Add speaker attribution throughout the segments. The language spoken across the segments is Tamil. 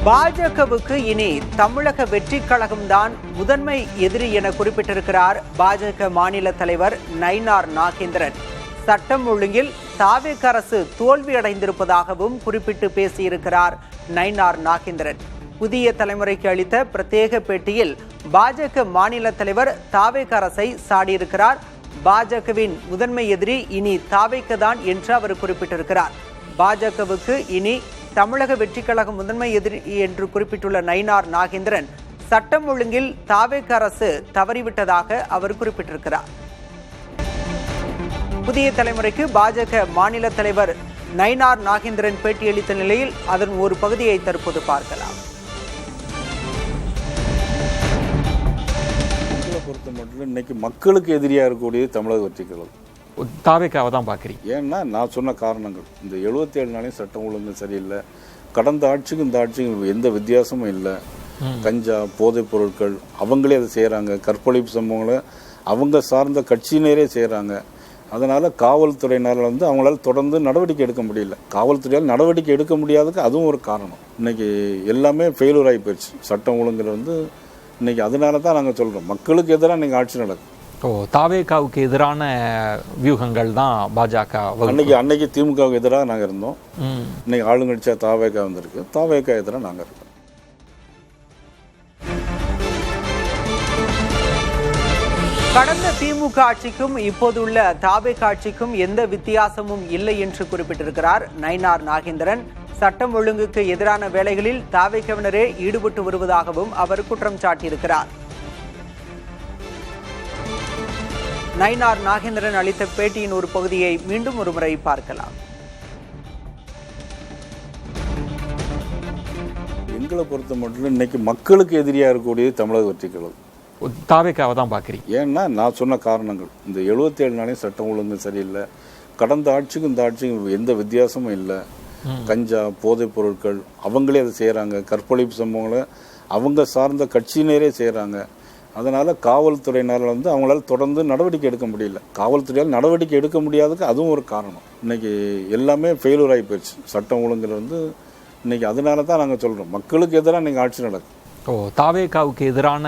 Speaker 1: பாஜகவுக்கு இனி தமிழக வெற்றி கழகம்தான் முதன்மை எதிரி என குறிப்பிட்டிருக்கிறார் பாஜக மாநில தலைவர் நயினார் நாகேந்திரன். சட்டம் ஒழுங்கில் தாவேக அரசு தோல்வியடைந்திருப்பதாகவும் குறிப்பிட்டு பேசியிருக்கிறார் நயினார் நாகேந்திரன். புதிய தலைமுறைக்கு அளித்த பிரத்யேக பேட்டியில் பாஜக மாநில தலைவர் தாவேக அரசை சாடியிருக்கிறார். பாஜகவின் முதன்மை எதிரி இனி தாவேக தான் என்று அவர் குறிப்பிட்டிருக்கிறார். பாஜகவுக்கு இனி தமிழக வெற்றி கழகம் முதன்மை எதிரி என்று குறிப்பிட்டுள்ள நயினார் நாகேந்திரன் சட்டம் ஒழுங்கில் தாவேக அரசு தவறிவிட்டதாக அவர் குறிப்பிட்டிருக்கிறார். புதிய தலைமுறைக்கு பாஜக மாநில தலைவர் நயினார் நாகேந்திரன் பேட்டியளித்த நிலையில் அதன் ஒரு பகுதியை தற்போது பார்க்கலாம்.
Speaker 2: பொறுத்த மட்டும் இன்னைக்கு மக்களுக்கு எதிரியாக இருக்கக்கூடியது தமிழக வெற்றி கழகம்.
Speaker 3: தாவேக்காவை தான் பார்க்குறீங்க?
Speaker 2: ஏன்னா நான் சொன்ன காரணங்கள், இந்த 77 நாளையும் சட்டம் ஒழுங்கு சரியில்லை. கடந்த ஆட்சிக்கும் இந்த ஆட்சிக்கும் எந்த வித்தியாசமும் இல்லை. கஞ்சா, போதைப் பொருட்கள் அவங்களே அதை செய்கிறாங்க. கற்பழிப்பு சம்பவங்களை அவங்க சார்ந்த கட்சியினரே செய்கிறாங்க. அதனால் காவல்துறையினர் அவங்களால தொடர்ந்து நடவடிக்கை எடுக்க முடியல. காவல்துறையால் நடவடிக்கை எடுக்க முடியாததுக்கு அதுவும் ஒரு காரணம். இன்றைக்கி எல்லாமே ஃபெயிலூர் ஆகி போயிடுச்சு. சட்டம் ஒழுங்குல இன்றைக்கி அதனால தான் நாங்கள் சொல்கிறோம், மக்களுக்கு எதிராக இன்றைக்கி ஆட்சி நடக்கும்.
Speaker 3: தாவேகாவுக்கு எதிரான வியூகங்கள் தான் பாஜக.
Speaker 2: அன்னைக்கு திமுகவுக்கு எதிராக நாங்கள் இருந்தோம். இன்னைக்கு ஆளுங்கட்சியாக தாவேகா வந்திருக்கு. தாவேகா எதிராக நாங்கள் இருக்கோம்.
Speaker 1: கடந்த திமுக ஆட்சிக்கும் இப்போதுள்ள தாவேக ஆட்சிக்கும் எந்த வித்தியாசமும் இல்லை என்று குறிப்பிட்டிருக்கிறார் நயினார் நாகேந்திரன். சட்டம் ஒழுங்குக்கு எதிரான வேலைகளில் தாவேகவினரே ஈடுபட்டு வருவதாகவும் அவர் குற்றம் சாட்டியிருக்கிறார். நயினார் நாகேந்திரன் அளித்த பேட்டியின் ஒரு பகுதியை மீண்டும் ஒரு முறை பார்க்கலாம்.
Speaker 2: எங்களை பொறுத்த மட்டும் இன்னைக்கு மக்களுக்கு எதிரியாக இருக்கக்கூடியது தமிழக வெற்றி கழகம்.
Speaker 3: தாவேக்காவை தான் பார்க்குறீங்க?
Speaker 2: ஏன்னா நான் சொன்ன காரணங்கள், இந்த 77 நாளையும் சட்டம் ஒழுங்கு சரியில்லை. கடந்த ஆட்சிக்கும் இந்த ஆட்சிக்கும் எந்த வித்தியாசமும் இல்லை. கஞ்சா, போதைப் பொருட்கள் அவங்களே அதை செய்கிறாங்க. கற்பழிப்பு சம்பவங்களை அவங்க சார்ந்த கட்சியினரே செய்கிறாங்க. அதனால் காவல்துறையினர் அவங்களால தொடர்ந்து நடவடிக்கை எடுக்க முடியல. காவல்துறையால் நடவடிக்கை எடுக்க முடியாததுக்கு அதுவும் ஒரு காரணம். இன்றைக்கி எல்லாமே ஃபெயிலூர் ஆகி போயிடுச்சு. சட்டம் ஒழுங்குல இன்றைக்கி அதனால தான் நாங்கள் சொல்கிறோம், மக்களுக்கு எதிராக இன்றைக்கி ஆட்சி நடக்கும்.
Speaker 3: தாவேகாவுக்கு எதிரான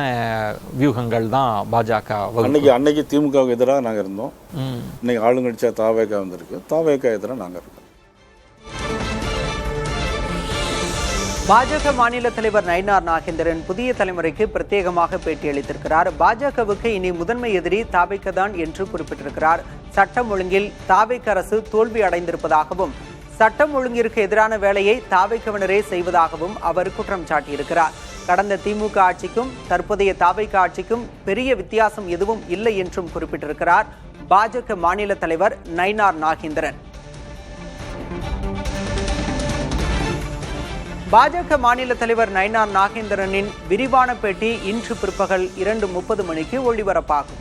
Speaker 3: வியூகங்கள் தான் பாஜக.
Speaker 2: அன்னைக்கு திமுகவுக்கு எதிராக நாங்கள் இருந்தோம். இன்னைக்கு ஆளுங்கட்சியாக தாவேகா வந்திருக்கு. தாவேகா எதிராக நாங்கள் இருக்கோம்.
Speaker 1: பாஜக மாநில தலைவர் நயினார் நாகேந்திரன் புதிய தலைமுறைக்கு பிரத்யேகமாக பேட்டியளித்திருக்கிறார். பாஜகவுக்கு இனி முதன்மை எதிரி தாவேக தான் என்று குறிப்பிட்டிருக்கிறார். சட்டம் ஒழுங்கில் தாவேக அரசு தோல்வி அடைந்திருப்பதாகவும் சட்டம் ஒழுங்கிற்கு எதிரான வேலையை தாவேகவினரே செய்வதாகவும் அவர் குற்றம் சாட்டியிருக்கிறார். கடந்த திமுக ஆட்சிக்கும் தற்போதைய தாவேக ஆட்சிக்கும் பெரிய வித்தியாசம் எதுவும் இல்லை என்றும் குறிப்பிட்டிருக்கிறார் பாஜக மாநில தலைவர் நயினார் நாகேந்திரன். பாஜக மாநில தலைவர் நயினார் நாகேந்திரனின் விரிவான பேட்டி இன்று பிற்பகல் 2:30 மணிக்கு ஒளிபரப்பாகும்.